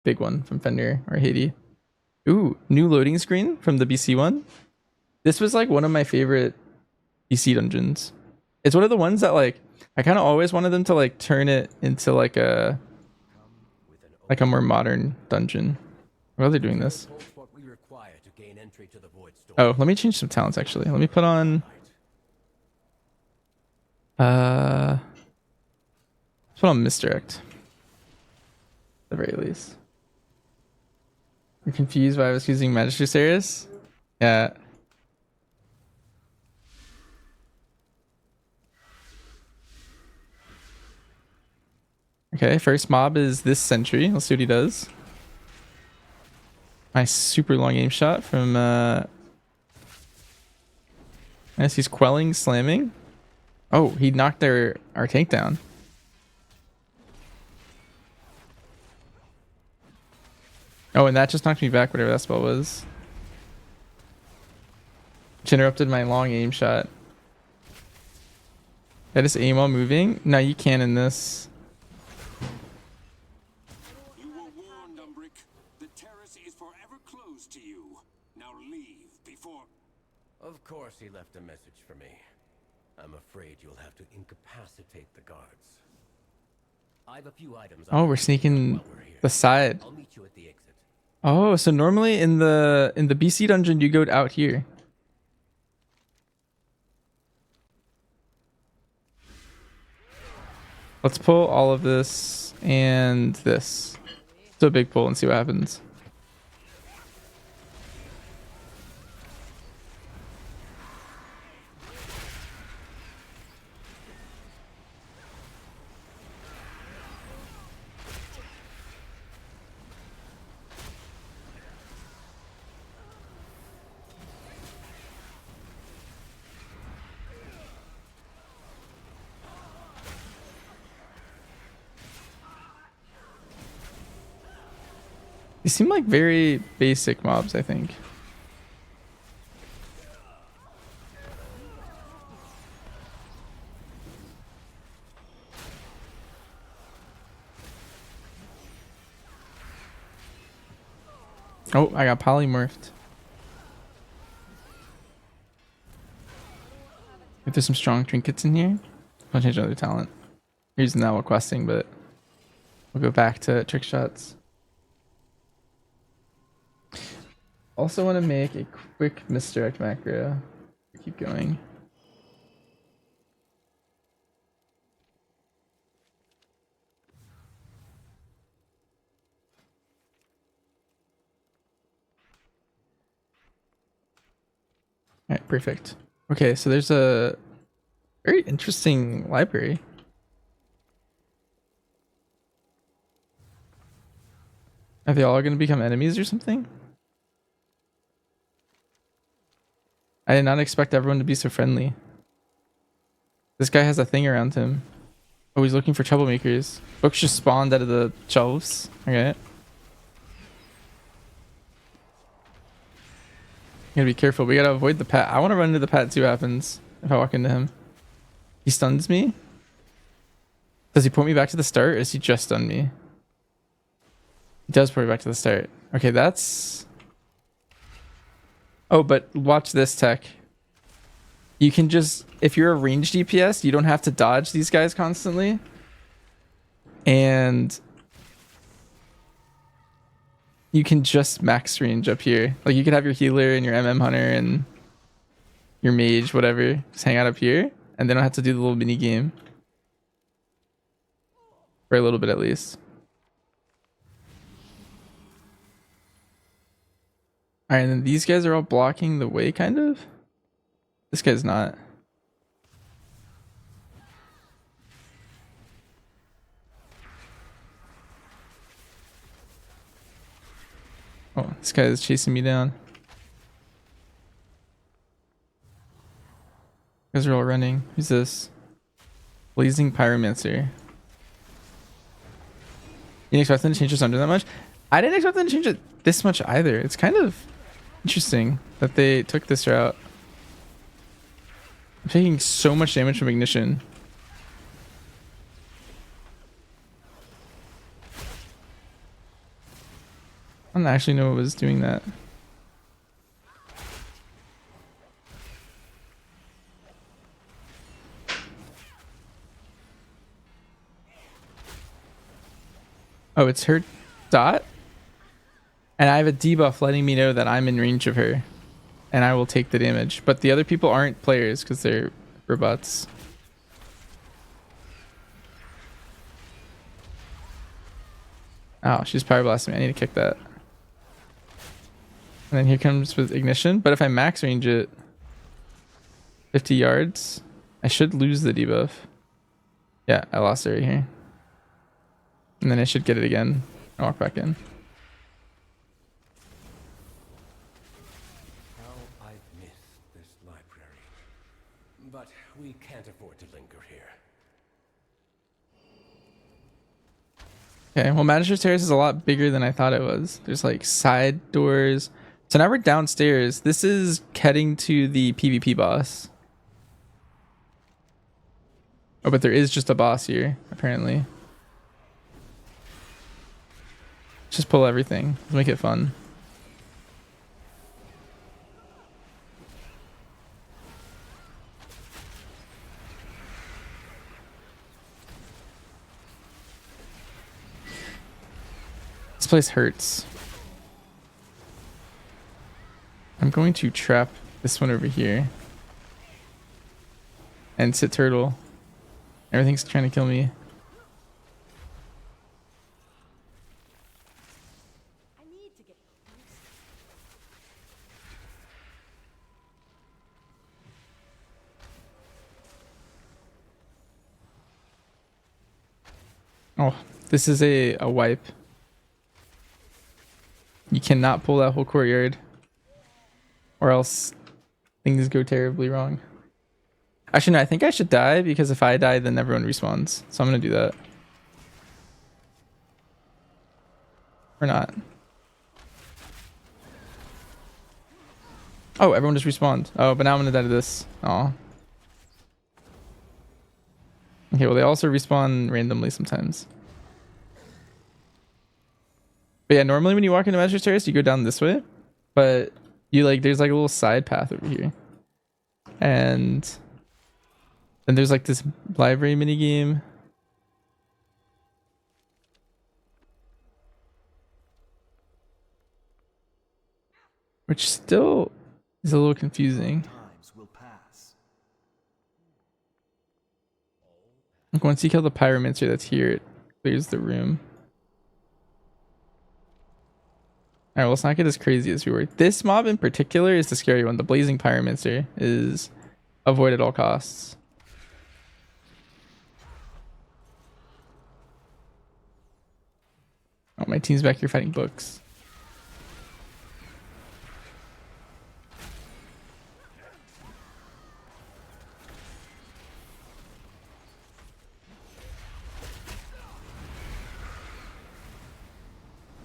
big one from Fenrir or Haiti. Ooh, new loading screen from the BC one. This was like one of my favorite BC dungeons. It's one of the ones that like I kind of always wanted them to like turn it into like a more modern dungeon. Why are they doing this? Oh, let me change some talents actually. Let me put on let's put on misdirect. At the very least. You're confused why I was using Magister Terrace? Yeah. Okay, first mob is this sentry. Let's see what he does. Nice super long aim shot from nice, he's quelling, slamming. Oh, he knocked our tank down. Oh, and that just knocked me back, whatever that spell was. Which interrupted my long aim shot. I just aim while moving? No, you can in this. You were warned, Umbrick. The Terrace is forever closed to you. Now leave before... Of course he left a message for me. I'm afraid you'll have to incapacitate the guards. I have a few items. Oh, we're sneaking the side. I'll meet you at the exit. Oh, so normally in the BC dungeon you go out here. Let's pull all of this and this. Do a big pull and see what happens. These seem like very basic mobs, I think. Oh, I got polymorphed. If there's some strong trinkets in here, I'll change another talent. We're using that while questing, but we'll go back to trick shots. Also want to make a quick misdirect macro. Keep going. All right, perfect. Okay, so there's a very interesting library. Are they all going to become enemies or something? I did not expect everyone to be so friendly. This guy has a thing around him. Oh, he's looking for troublemakers. Books just spawned out of the shelves. Okay. Gotta be careful. We gotta avoid the pet. I want to run into the pet, see what happens if I walk into him. He stuns me? Does he point me back to the start, or is he just stun me? He does point me back to the start. Okay, that's... Oh, but watch this tech. You can just... If you're a ranged DPS, you don't have to dodge these guys constantly. And... you can just max range up here. Like, you could have your healer and your MM hunter and your mage, whatever, just hang out up here, and they don't have to do the little mini game. For a little bit at least. Alright, and then these guys are all blocking the way, kind of? This guy's not. Oh, this guy is chasing me down. You guys are all running. Who's this? Blazing Pyromancer. You didn't expect them to change this under that much? I didn't expect them to change it this much either. It's kind of interesting that they took this route. I'm taking so much damage from Ignition. I don't actually know what was doing that. Oh, it's her dot? And I have a debuff letting me know that I'm in range of her. And I will take the damage. But the other people aren't players because they're robots. Oh, she's power blasting me. I need to kick that. And then here comes with ignition. But if I max range it 50 yards, I should lose the debuff. Yeah, I lost it right here. And then I should get it again and walk back in. How I've missed this library. But we can't afford to linger here. Okay, well, Magister's Terrace is a lot bigger than I thought it was. There's like side doors. So now we're downstairs. This is heading to the PvP boss. Oh, but there is just a boss here, apparently. Just pull everything. Let's make it fun. This place hurts. I'm going to trap this one over here. And sit turtle. Everything's trying to kill me. Oh, this is a wipe. You cannot pull that whole courtyard. Or else things go terribly wrong. Actually, no, I think I should die because if I die, then everyone respawns. So I'm going to do that. Or not. Oh, everyone just respawned. Oh, but now I'm going to die to this. Oh. Okay, well, they also respawn randomly sometimes. But yeah, normally when you walk into Magister Terrace, you go down this way. But you like, there's like a little side path over here. And then there's like this library mini game. Which still is a little confusing. Like once you kill the pyromancer that's here, it clears the room. Alright, well, let's not get as crazy as we were. This mob in particular is the scary one. The blazing pyromancer is avoid at all costs. Oh, my team's back here fighting books.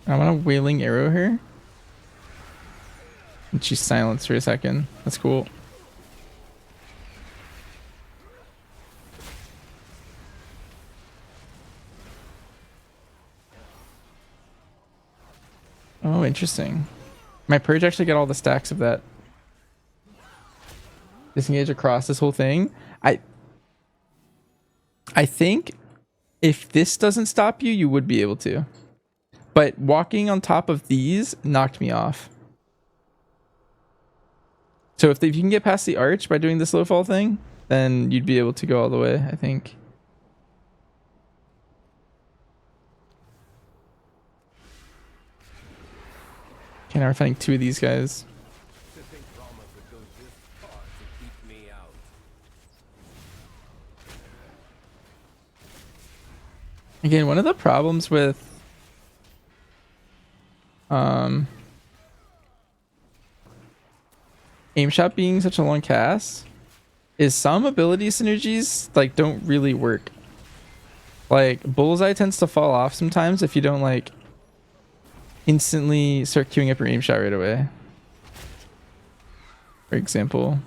I want to wailing arrow her. And she's silenced for a second. That's cool. Oh, interesting. My purge actually got all the stacks of that. Disengage across this whole thing. I think if this doesn't stop you, you would be able to. But walking on top of these knocked me off. So if you can get past the arch by doing this low fall thing, then you'd be able to go all the way, I think. Okay, now we're fighting two of these guys. Again, one of the problems with aim shot being such a long cast is some ability synergies like don't really work. Like bullseye tends to fall off sometimes if you don't like instantly start queuing up your aim shot right away, for example.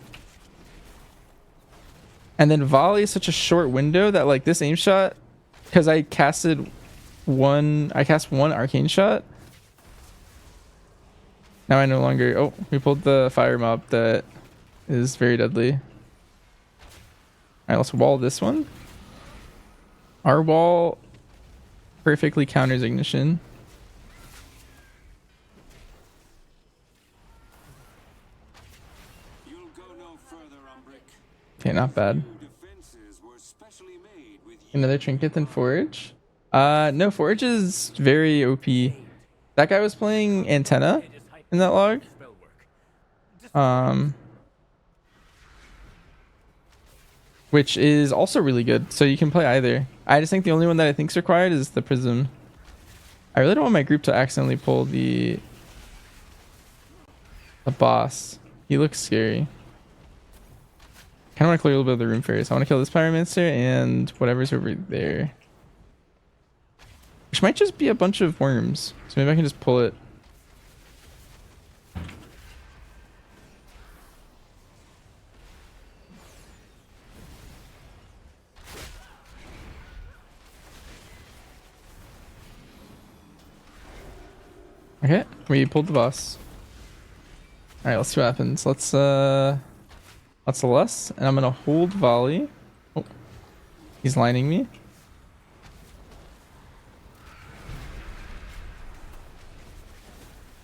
And then volley is such a short window that like this aim shot, because I cast one arcane shot, Now I no longer... Oh, we pulled the fire mob that is very deadly. Alright, let's wall this one. Our wall perfectly counters ignition. You'll go no further, Umbric. Okay, not bad. Few defenses were specially made with you. Another trinket than forage. No, forage is very OP. That guy was playing antenna in that log. Which is also really good. So you can play either. I just think the only one that I think is required is the prism. I really don't want my group to accidentally pull the boss. He looks scary. Kind of want to clear a little bit of the room first. I want to kill this pyromancer and whatever's over there. Which might just be a bunch of worms. So maybe I can just pull it. Okay, we pulled the boss. Alright, let's see what happens. Let's less, and I'm gonna hold volley. Oh, he's lining me.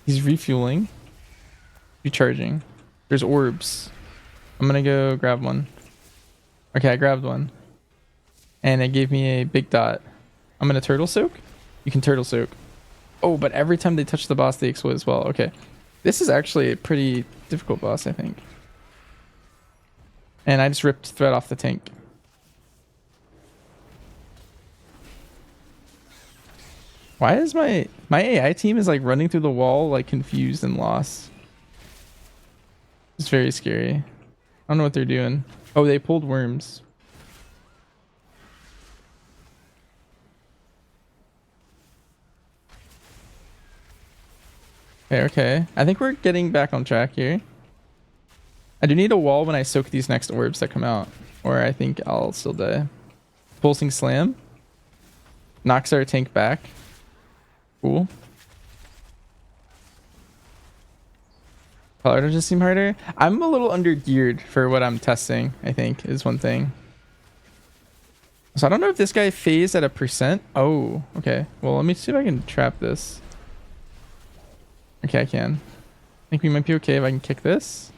He's refueling. Recharging. There's orbs. I'm gonna go grab one. Okay, I grabbed one. And it gave me a big dot. I'm gonna turtle soak. You can turtle soak. Oh, but every time they touch the boss, they explode as well. Okay. This is actually a pretty difficult boss, I think. And I just ripped thread off the tank. Why is my AI team is like running through the wall like confused and lost? It's very scary. I don't know what they're doing. Oh, they pulled worms. Okay. I think we're getting back on track here. I do need a wall when I soak these next orbs that come out, or I think I'll still die. Pulsing slam. Knocks our tank back. Cool. Color just seem harder. I'm a little under geared for what I'm testing, I think, is one thing. So I don't know if this guy phased at a %. Oh, okay. Well, let me see if I can trap this. Okay, I can. I think we might be okay if I can kick this.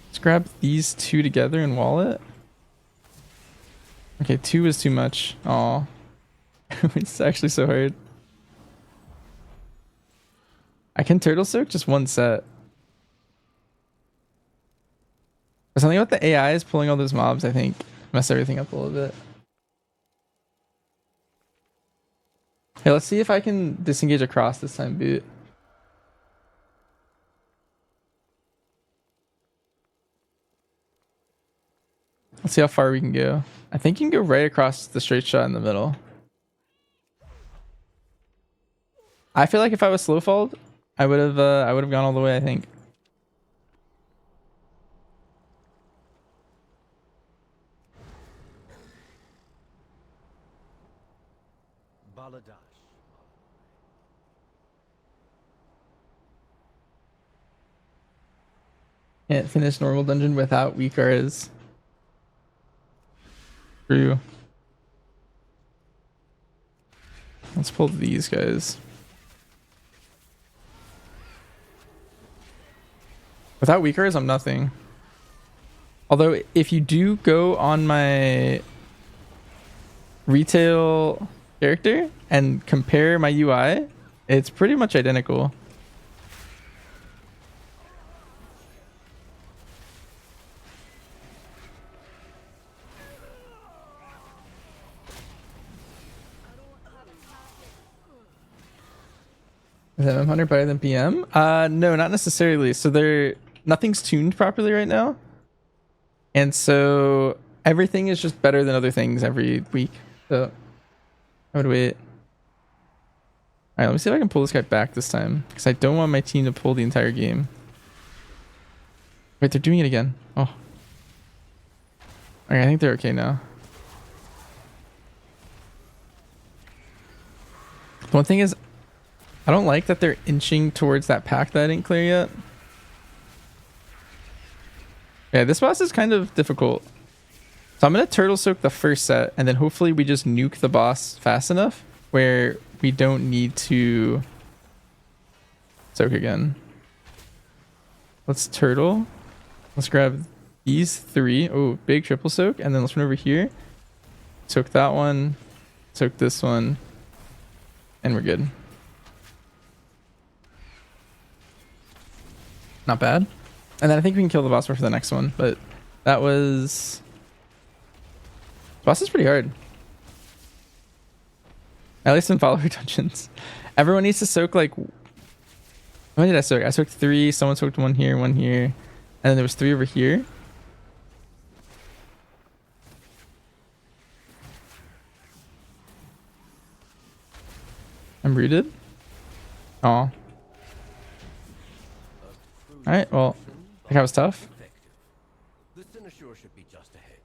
Let's grab these two together and wall it. Okay, 2 is too much. Aw. It's actually so hard. I can turtle soak just one set. But something about the AI is pulling all those mobs, I think. Mess everything up a little bit. Hey, let's see if I can disengage across this time, boot. Let's see how far we can go. I think you can go right across the straight shot in the middle. I feel like if I was slow falled, I would have gone all the way, I think. Can't finish normal dungeon without weak RS. True. Let's pull these guys. Without weak RS, I'm nothing. Although, if you do go on my retail character and compare my UI, it's pretty much identical. Is MM100 better than PM? No, not necessarily. So nothing's tuned properly right now. And so everything is just better than other things every week. So I would wait. Alright, let me see if I can pull this guy back this time. Because I don't want my team to pull the entire game. Wait, they're doing it again. Oh. Okay, I think they're okay now. The one thing is, I don't like that they're inching towards that pack that I didn't clear yet. Yeah, this boss is kind of difficult. So I'm going to turtle soak the first set, and then hopefully we just nuke the boss fast enough where we don't need to soak again. Let's turtle. Let's grab these 3. Oh, big triple soak. And then let's run over here. Soak that one. Soak this one. And we're good. Not bad. And then I think we can kill the boss for the next one. But that was... Boss is pretty hard. At least in follower dungeons. Everyone needs to soak like... When did I soak? I soaked 3. Someone soaked 1 here, 1 here. And then there was 3 over here. I'm rooted. Oh. Alright, well, I think that was tough. The Cynosure should be just ahead.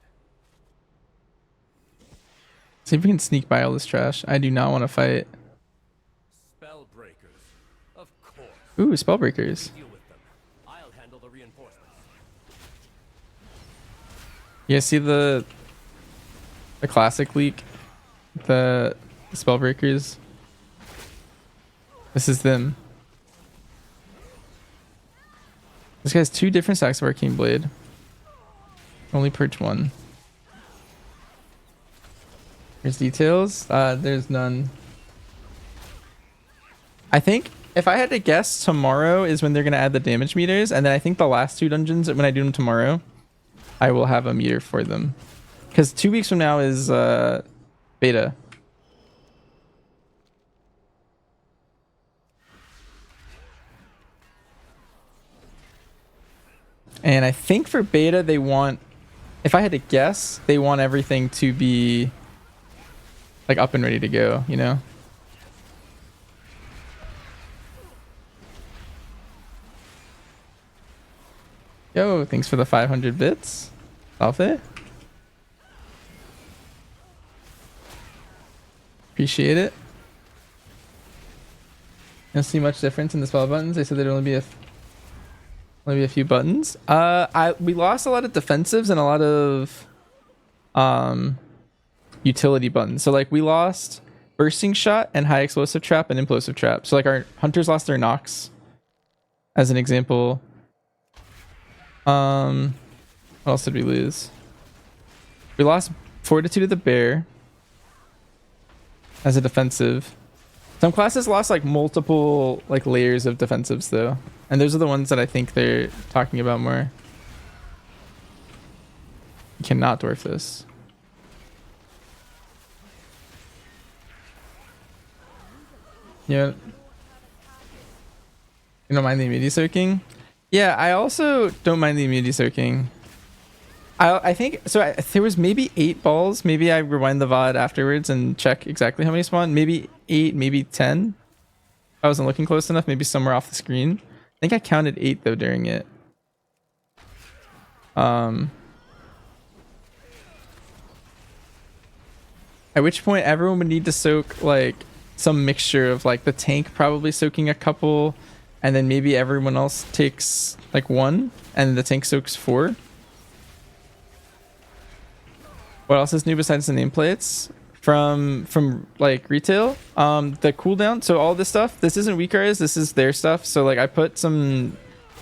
See if we can sneak by all this trash. I do not want to fight. Spell breakers. Of course. Ooh, spellbreakers. Deal with them. I'll handle the reinforcements. You guys see the classic leak? The spellbreakers. This is them. This guy has 2 different stacks of Arcane Blade. Only purge 1. There's details. There's none. I think if I had to guess, tomorrow is when they're going to add the damage meters. And then I think the last 2 dungeons, when I do them tomorrow, I will have a meter for them. Because 2 weeks from now is beta. And I think for beta, they want, if I had to guess, they want everything to be like up and ready to go, you know? Yo, thanks for the 500 bits. Alpha. Appreciate it. Don't see much difference in the spell buttons. They said there'd only be a few buttons. We lost a lot of defensives and a lot of utility buttons. So like we lost bursting shot and high explosive trap and implosive trap. So like our hunters lost their knocks as an example. What else did we lose? We lost fortitude of the bear as a defensive. Some classes lost like multiple like layers of defensives though. And those are the ones that I think they're talking about more. You cannot dwarf this. Yeah. You don't mind the immunity soaking? Yeah, I also don't mind the immunity soaking. I think so. There was maybe 8 balls. Maybe I rewind the VOD afterwards and check exactly how many spawned. Maybe 8, maybe 10. I wasn't looking close enough. Maybe somewhere off the screen. I think I counted 8 though during it. At which point everyone would need to soak like some mixture of like the tank probably soaking a couple, and then maybe everyone else takes like 1, and the tank soaks 4. What else is new besides the nameplates from like retail? The cooldown. So all this stuff, this isn't WeakR's, this is their stuff. So like I put some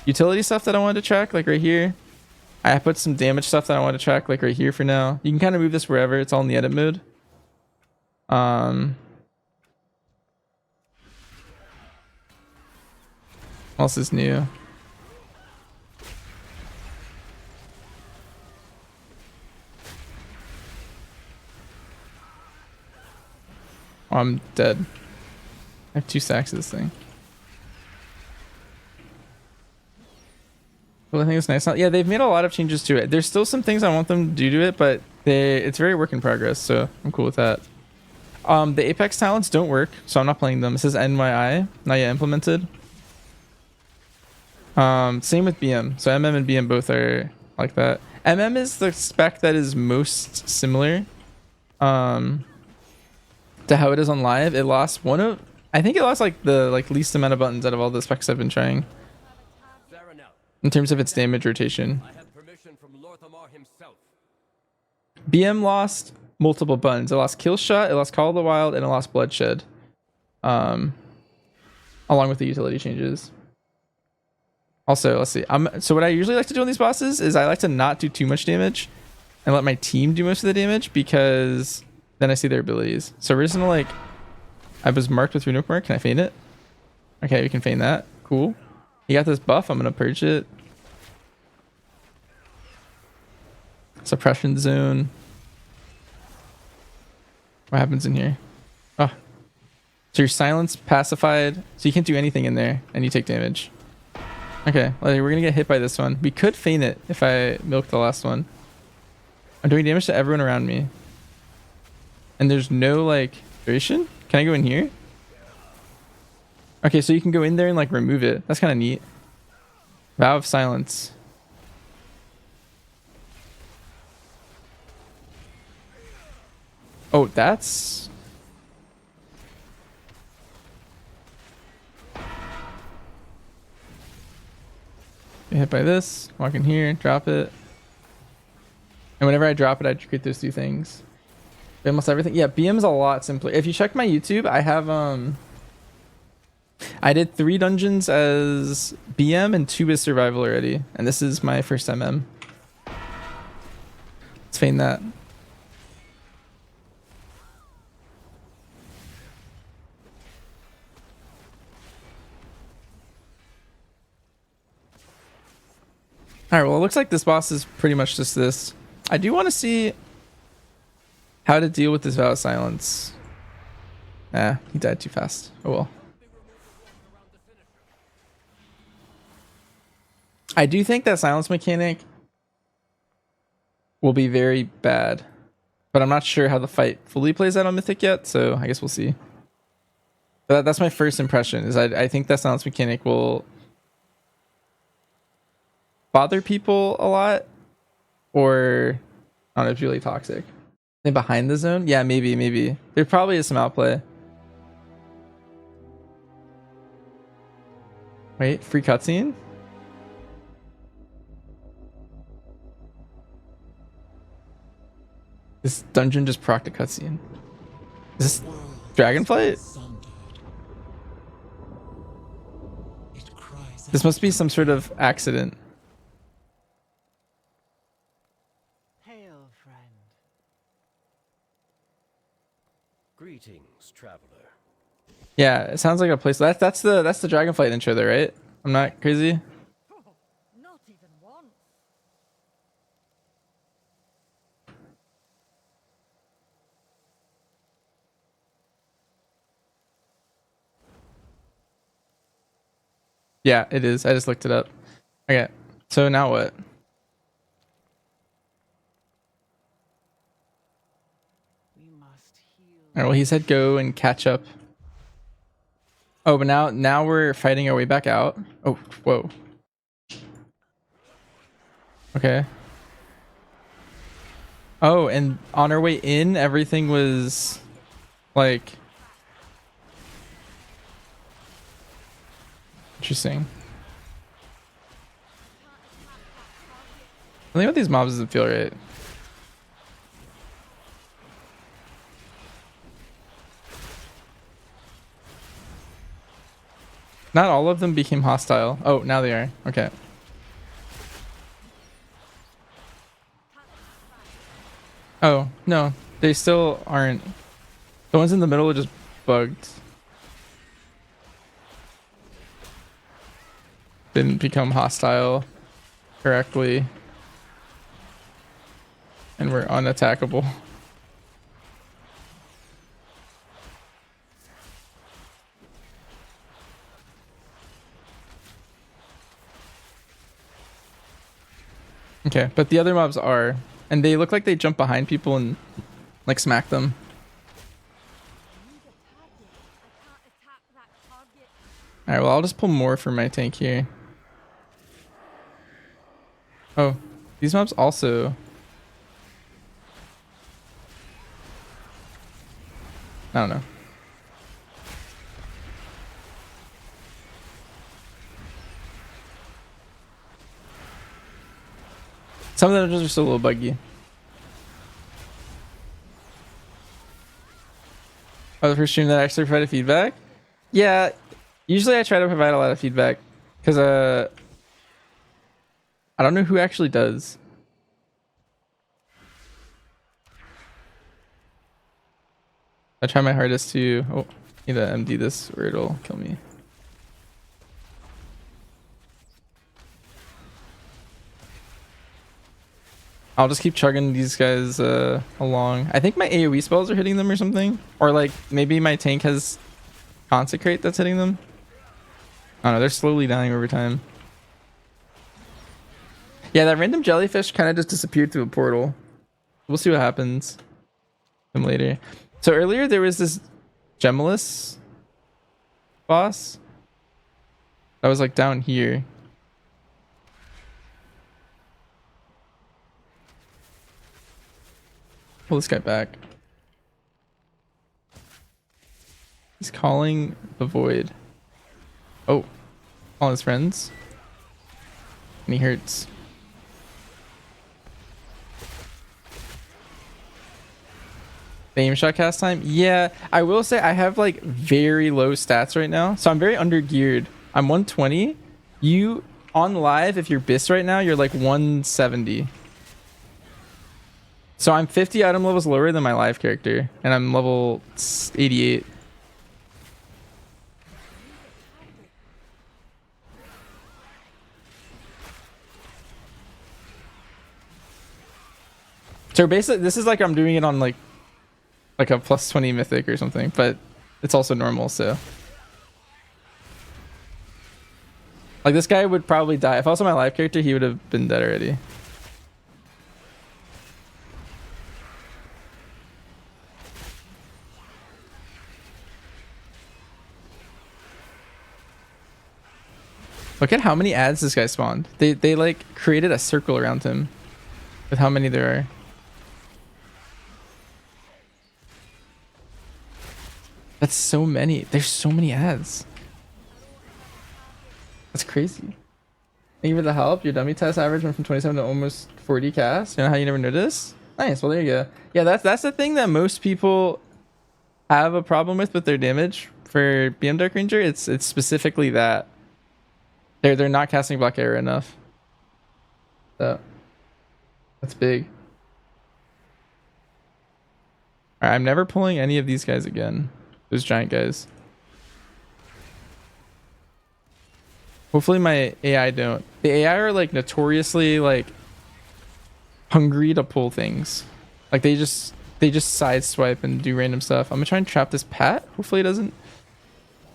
utility stuff that I wanted to track like right here. I put some damage stuff that I want to track like right here for now. You can kind of move this wherever. It's all in the edit mode. What else is new? Oh, I'm dead. I have 2 stacks of this thing. Well, I think it's nice. Yeah, they've made a lot of changes to it. There's still some things I want them to do to it, but it's very work in progress, so I'm cool with that. The Apex talents don't work, so I'm not playing them. It says NYI, not yet implemented. Same with BM. So MM and BM both are like that. MM is the spec that is most similar to how it is on live. It lost one of, I think it lost like the least amount of buttons out of all the specs I've been trying Fair enough. in terms of its damage rotation. I have permission from Lorthamar himself. BM lost multiple buttons. It lost Kill Shot, it lost Call of the Wild, and it lost Bloodshed. Along with the utility changes. Also, let's see. So what I usually like to do on these bosses is I like to not do too much damage and let my team do most of the damage, because then I see their abilities. So we're just gonna like, I was marked with Rework mark. Can I feint it? Okay, we can feint that. Cool. He got this buff. I'm gonna purge it. Suppression zone. What happens in here? Oh. So you're silenced, pacified, so you can't do anything in there, and you take damage. Okay, well, we're gonna get hit by this one. We could feint it if I milk the last one. I'm doing damage to everyone around me. And there's no, like, duration? Can I go in here? Okay, so you can go in there and, like, remove it. That's kind of neat. Vow of Silence. Oh, that's... Get hit by this. Walk in here, drop it. And whenever I drop it, I create those two things. Almost everything. Yeah, BM is a lot simpler. If you check my YouTube, I have I did 3 dungeons as BM and 2 as survival already, and this is my first MM. Let's feign that. Alright, well, it looks like this boss is pretty much just this. I do want to see how to deal with this Vow of Silence. Ah, he died too fast. Oh well. I do think that silence mechanic will be very bad, but I'm not sure how the fight fully plays out on Mythic yet, so I guess we'll see. But that's my first impression, is I think that silence mechanic will bother people a lot, or I don't know, it's really toxic. Behind the zone? Yeah, maybe. There probably is some outplay. Wait, free cutscene? This dungeon just procced a cutscene. Is this Dragonflight? This must be some sort of accident. Hail, friend. Greetings, traveler. Yeah, it sounds like a place. That's the Dragonflight intro there, right? I'm not crazy. Not even once. Yeah, it is. I just looked it up. Okay, so now what? We must heal. All right, well, he said go and catch up. Oh, but now we're fighting our way back out. Oh, whoa. Okay. Oh, and on our way in, everything was like interesting. Something about these mobs doesn't feel right. Not all of them became hostile. Oh, now they are. Okay. Oh, no. They still aren't. The ones in the middle are just bugged. Didn't become hostile correctly. And we're unattackable. Okay, but the other mobs are, and they look like they jump behind people and like smack them. All right, well, I'll just pull more from my tank here. Oh, these mobs also. I don't know. Some of the dungeons are still a little buggy. Oh, the first stream that actually provided feedback? Yeah, usually I try to provide a lot of feedback because I don't know who actually does. I try my hardest to. Oh, need to MD this or it'll kill me. I'll just keep chugging these guys along. I think my AoE spells are hitting them or something. Or like maybe my tank has Consecrate that's hitting them. I don't know, they're slowly dying over time. Yeah, that random jellyfish kind of just disappeared through a portal. We'll see what happens later. So earlier there was this Gemulus boss that was like down here. Pull this guy back. He's calling the void. Oh, all his friends. And he hurts. The aim shot cast time? Yeah, I will say I have like very low stats right now. So I'm very under geared. I'm 120. You on live, if you're BIS right now, you're like 170. So I'm 50 item levels lower than my live character. And I'm level 88. So basically, this is like I'm doing it on like a plus 20 mythic or something, but it's also normal, so. Like this guy would probably die. If I was on my live character, he would have been dead already. Look at how many ads this guy spawned. They like created a circle around him with how many there are. That's so many. There's so many ads. That's crazy. Thank you for the help. Your dummy test average went from 27 to almost 40 cast. You know how you never noticed? Nice. Well, there you go. Yeah, that's the thing that most people have a problem with their damage for BM Dark Ranger. It's specifically that they're not casting Black Arrow enough. So that's big. All right, I'm never pulling any of these guys again. Those giant guys. Hopefully my AI don't. The AI are like notoriously like hungry to pull things. Like they just sideswipe and do random stuff. I'm gonna try and trap this Pat. Hopefully it doesn't.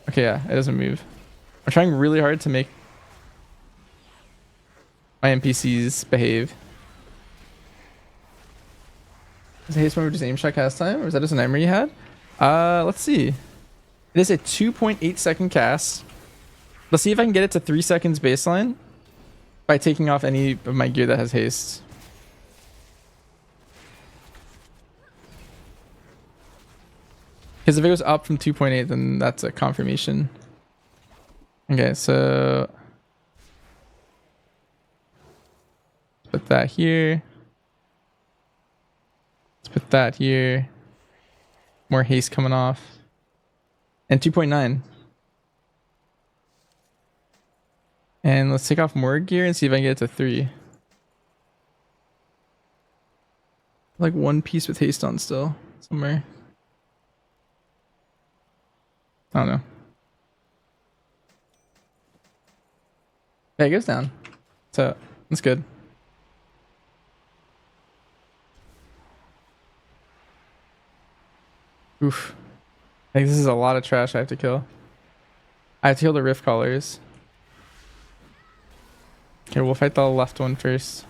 Okay, yeah, it doesn't move. I'm trying really hard to make my NPCs behave. Is haste mode just aim shot cast time, or is that just a nightmare you had? Let's see. It is a 2.8 second cast. Let's see if I can get it to 3 seconds baseline by taking off any of my gear that has haste. Because if it goes up from 2.8, then that's a confirmation. Okay, so let's put that here. Let's put that here. More haste coming off. And 2.9. And let's take off more gear and see if I can get it to 3. Like one piece with haste on still somewhere. I don't know. Yeah, it goes down. So that's good. Oof. I think this is a lot of trash I have to kill. I have to kill the rift callers. Okay, we'll fight the left one first.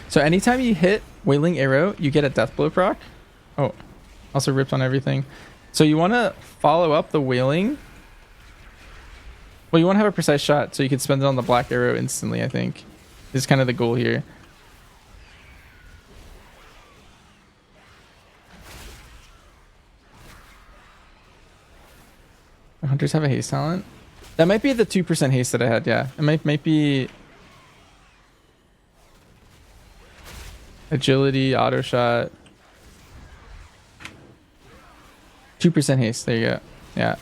So anytime you hit Wailing Arrow, you get a death blow proc. Oh, also ripped on everything. So you want to follow up the Wailing. Well, you want to have a precise shot so you can spend it on the Black Arrow instantly, I think. Is kind of the goal here. Hunters have a haste talent. That might be the 2% haste that I had. Yeah, it might be agility, auto shot, 2% haste. There you go. Yeah.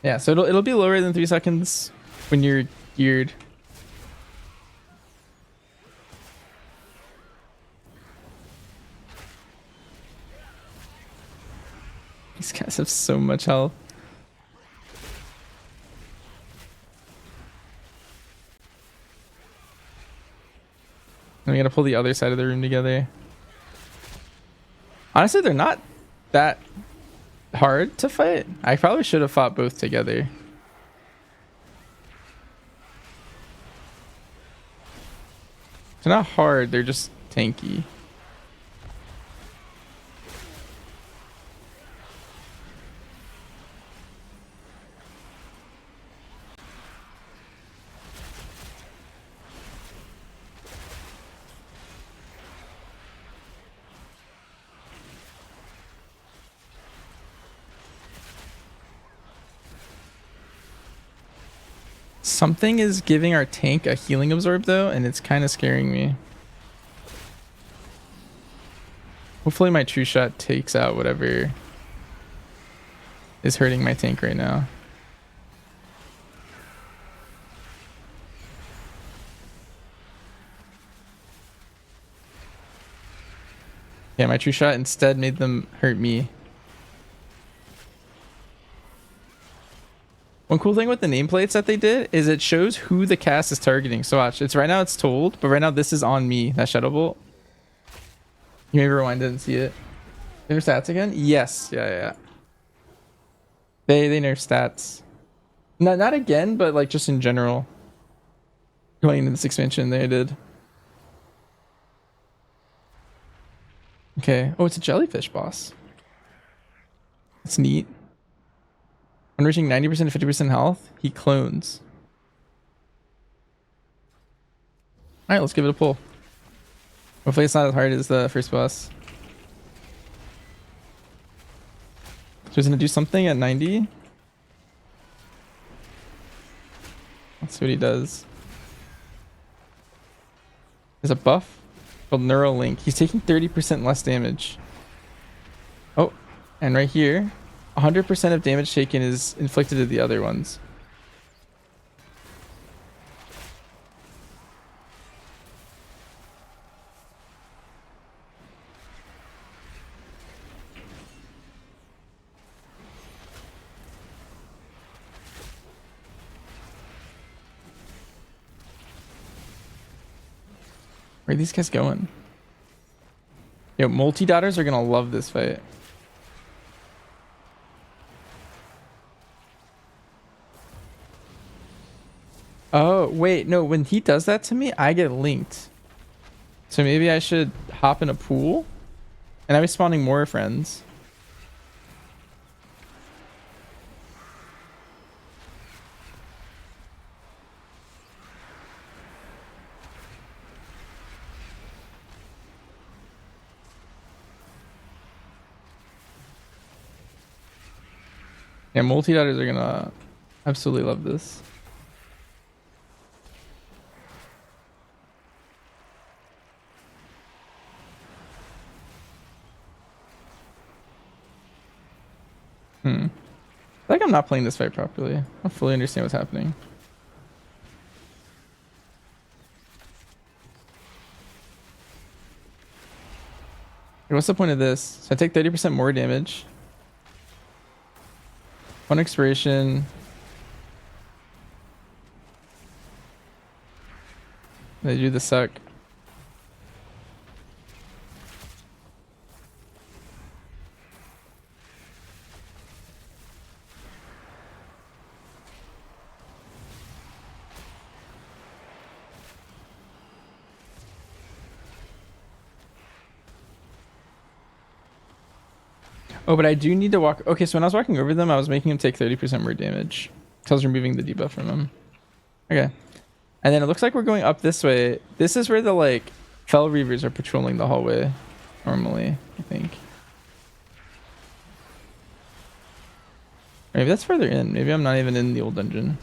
Yeah, so it'll be lower than 3 seconds when you're geared. These guys have so much health. And we gotta pull the other side of the room together. Honestly, they're not that hard to fight. I probably should have fought both together. They're not hard, they're just tanky. Something is giving our tank a healing absorb though, and it's kind of scaring me. Hopefully my true shot takes out whatever is hurting my tank right now. Yeah, my true shot instead made them hurt me. One cool thing with the nameplates that they did is it shows who the cast is targeting. So watch, it's right now it's told, but right now this is on me, that Shadow Bolt. You maybe rewind it and see it. They nerf stats again? Yes. Yeah. They nerf stats. Not again, but like just in general. Going into this expansion they did. Okay. Oh, it's a jellyfish boss. That's neat. When reaching 90% to 50% health, he clones. Alright, let's give it a pull. Hopefully it's not as hard as the first boss. So he's gonna do something at 90. Let's see what he does. There's a buff called Neural Link. He's taking 30% less damage. Oh, and right here, 100% of damage taken is inflicted to the other ones. Where are these guys going? Yo, multi-daughters are gonna love this fight. Oh, wait, no, when he does that to me, I get linked. So maybe I should hop in a pool? And I'll be spawning more friends. Yeah, multi-daughters are gonna absolutely love this. I think I'm not playing this fight properly. I don't fully understand what's happening. Okay, what's the point of this? So I take 30% more damage. One expiration. They do the suck. Oh, but I do need to walk. Okay, so when I was walking over them, I was making him take 30% more damage. Because I was removing the debuff from him. Okay. And then it looks like we're going up this way. This is where the, like, Fel Reavers are patrolling the hallway normally, I think. Maybe that's further in. Maybe I'm not even in the old dungeon.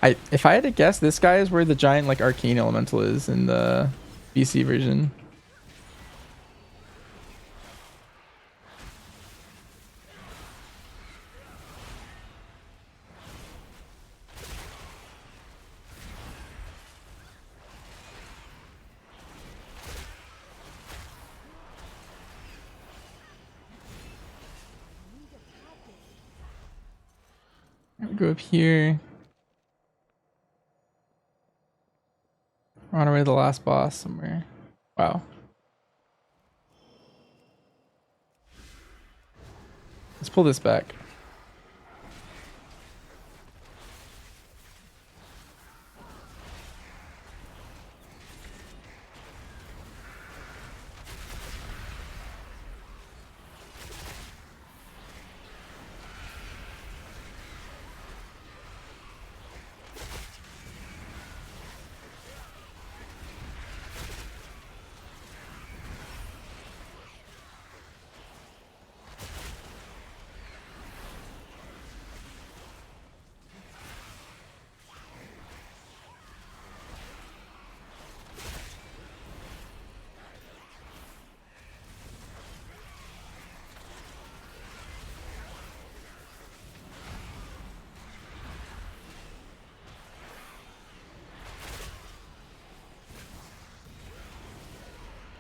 If I had to guess, this guy is where the giant like arcane elemental is in the BC version. Go up here. We're on our way to the last boss somewhere. Wow. Let's pull this back.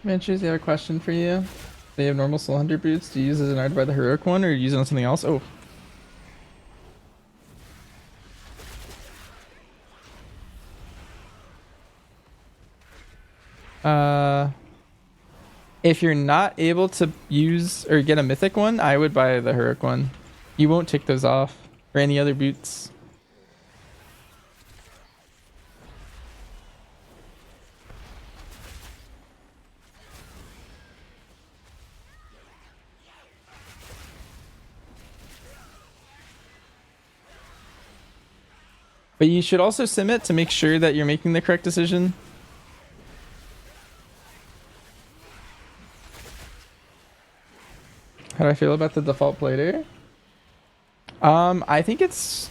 Manchus, I have a question for you. They have normal soul hunter boots. Do you use as an art by the heroic one or use it on something else? Oh. If you're not able to use or get a mythic one, I would buy the heroic one. You won't take those off or any other boots. But you should also sim it to make sure that you're making the correct decision. How do I feel about the default plater? I think it's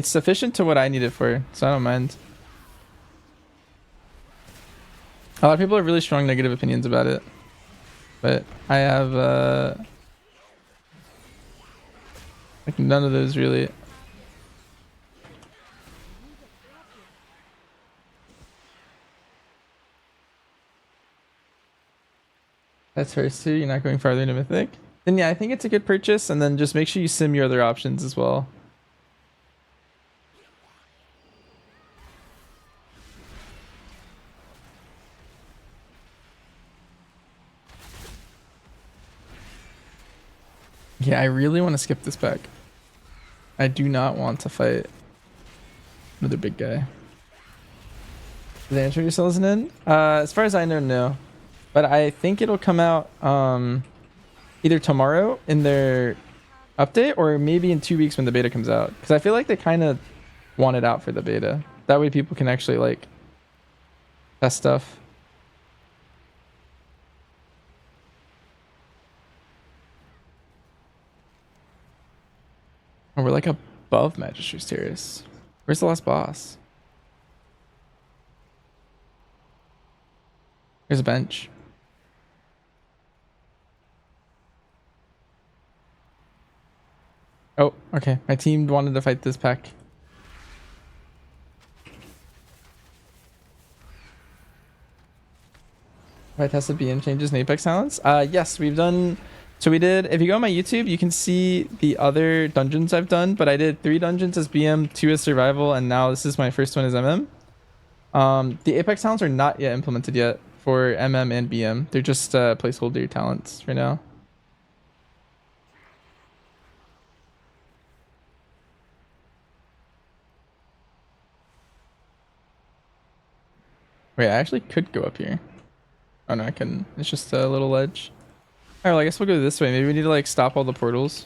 sufficient to what I need it for, so I don't mind. A lot of people have really strong negative opinions about it, but I have like none of those really. That's first two. You're not going farther into Mythic. Then yeah, I think it's a good purchase, and then just make sure you sim your other options as well. Yeah, I really want to skip this pack. I do not want to fight another big guy. Did they enter yourselves in? As far as I know, no. But I think it'll come out either tomorrow in their update or maybe in 2 weeks when the beta comes out. Because I feel like they kind of want it out for the beta. That way people can actually like test stuff. Oh, we're like above Magister's Terrace. Where's the last boss? There's a bench. Oh, okay. My team wanted to fight this pack. Have I tested BM changes in Apex Talents? Yes, we've done. So we did. If you go on my YouTube, you can see the other dungeons I've done. But I did 3 dungeons as BM, 2 as survival, and now this is my first one as MM. The Apex Talents are not yet implemented yet for MM and BM. They're just placeholder talents right now. Wait, I actually could go up here. Oh no, I couldn't. It's just a little ledge. Alright, well, I guess we'll go this way. Maybe we need to like stop all the portals.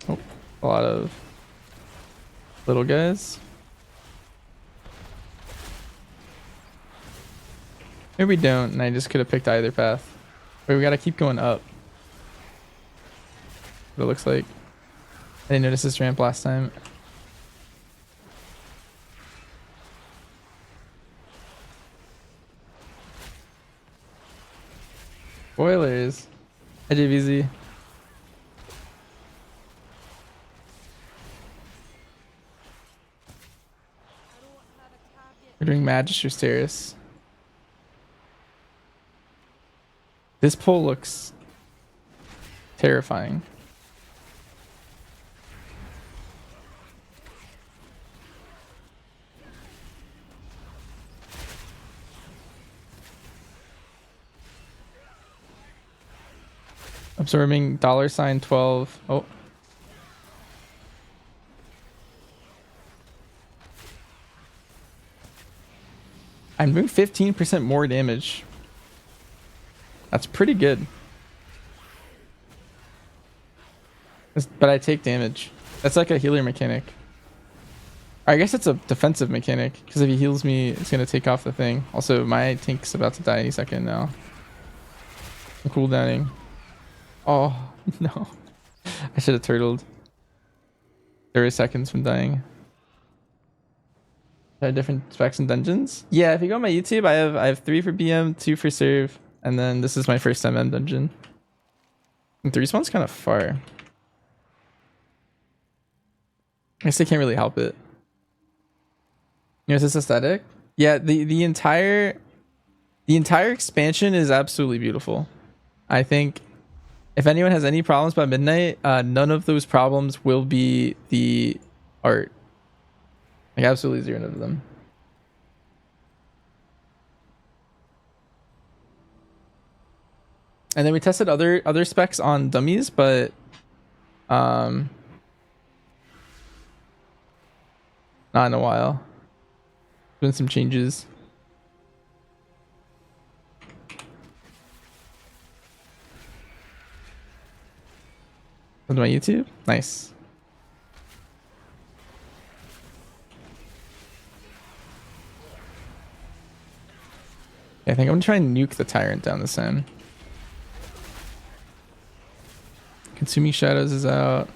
Oh. a lot of little guys. Maybe we don't, and I just could have picked either path. Wait, we gotta keep going up. What it looks like. I didn't notice this ramp last time. Spoilers. Hi, JVZ. We're doing Magister's Terrace. This pole looks terrifying. Absorbing $12. Oh. I'm doing 15% more damage. That's pretty good. But I take damage. That's like a healer mechanic. I guess it's a defensive mechanic, because if he heals me, it's going to take off the thing. Also, my tank's about to die any second now. I'm cooldowning. Oh, no. I should have turtled. 30 seconds from dying. Are different specs and dungeons? Yeah, if you go on my YouTube, I have 3 for BM, 2 for serve, and then this is my first MM dungeon. And 3 spawn's kind of far. I guess they can't really help it. You know, is this aesthetic? Yeah, the entire expansion is absolutely beautiful. I think if anyone has any problems by midnight, none of those problems will be the art. Like absolutely 0 of them. And then we tested other specs on dummies, but not in a while. Been some changes. On my YouTube? Nice. I think I'm gonna try and nuke the tyrant down this end. Consuming Shadows is out.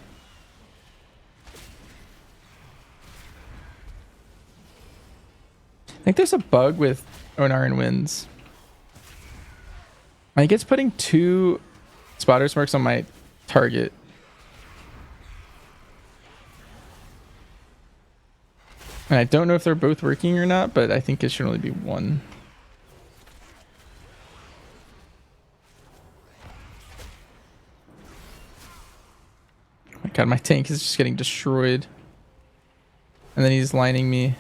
I think there's a bug with Onarin Winds. I think it's putting 2 spotter sparks on my target. And I don't know if they're both working or not, but I think it should only be 1. Oh my god, my tank is just getting destroyed. And then he's lining me.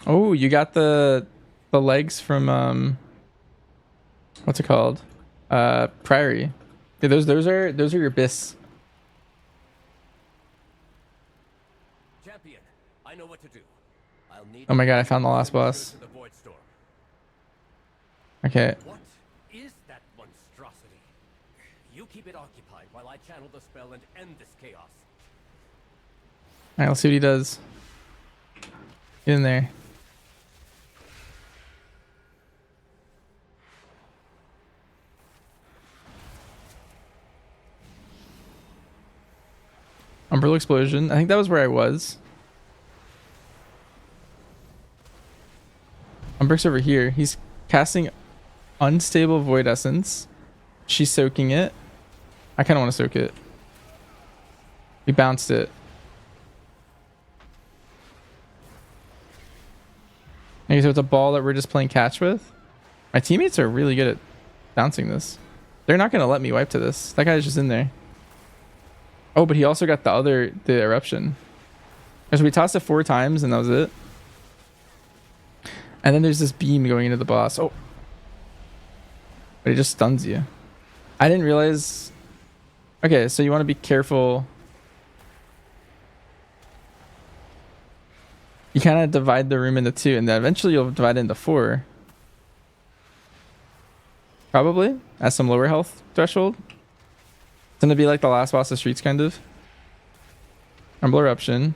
Oh, you got the legs from what's it called? Priory. Yeah, those are your bis. Champion, I know what to do. I'll need Oh my god, I found the last boss. Okay. What is that monstrosity? You keep it occupied while I channel the spell and end this chaos. Alright, let's see what he does. Get in there. Umbrella Explosion. I think that was where I was. Umbrick's over here. He's casting Unstable Void Essence. She's soaking it. I kind of want to soak it. We bounced it. Okay, so it's a ball that we're just playing catch with. My teammates are really good at bouncing this. They're not going to let me wipe to this. That guy's just in there. Oh, but he also got the eruption. Because we tossed it 4 times and that was it. And then there's this beam going into the boss. Oh. But it just stuns you. I didn't realize. Okay, so you want to be careful. You kind of divide the room into 2 and then eventually you'll divide it into 4. Probably at some lower health threshold. It's gonna be like the last boss of streets, kind of. Rumble eruption.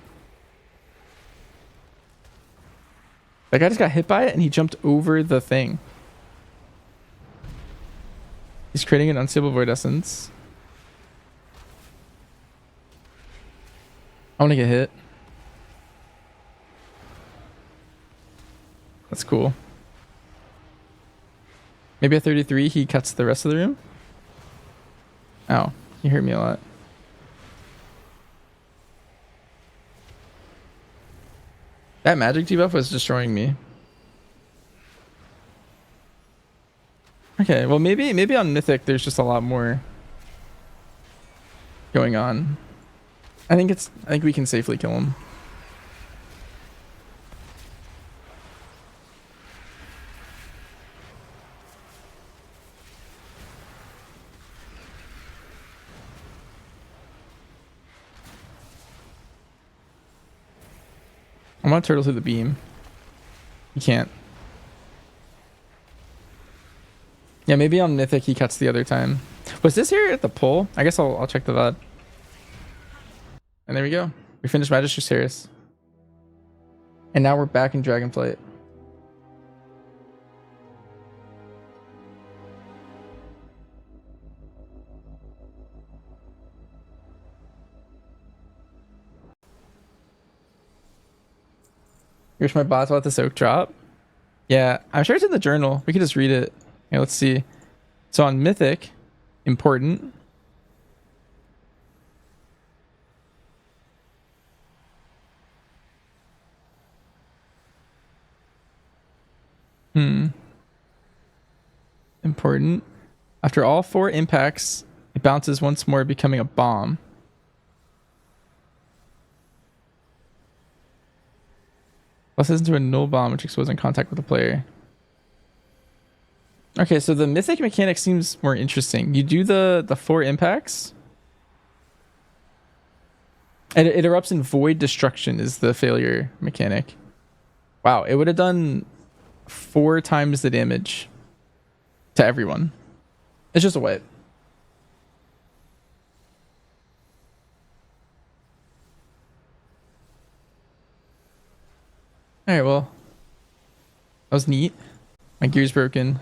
That guy just got hit by it and he jumped over the thing. He's creating an unstable void essence. I want to get hit. That's cool. Maybe at 33 he cuts the rest of the room. Ow, you hurt me a lot. That magic debuff was destroying me. Okay, well maybe on Mythic there's just a lot more going on. I think we can safely kill him. I want to turtle through the beam. You can't. Yeah, maybe on Mythic he cuts the other time. Was this here at the pole? I guess I'll check the VOD. And there we go. We finished Magister's Terrace. And now we're back in Dragonflight. Wish my bots will let the soak drop. Yeah, I'm sure it's in the journal. We could just read it. Okay, let's see. So on Mythic, important. Important. After all 4 impacts, it bounces once more, becoming a bomb. Plus into a null bomb which explodes in contact with the player. Okay, so the Mythic mechanic seems more interesting. You do the 4 impacts. And it erupts in void destruction is the failure mechanic. Wow, it would have done 4 times the damage to everyone. It's just a wipe. Alright, well. That was neat. My gear's broken.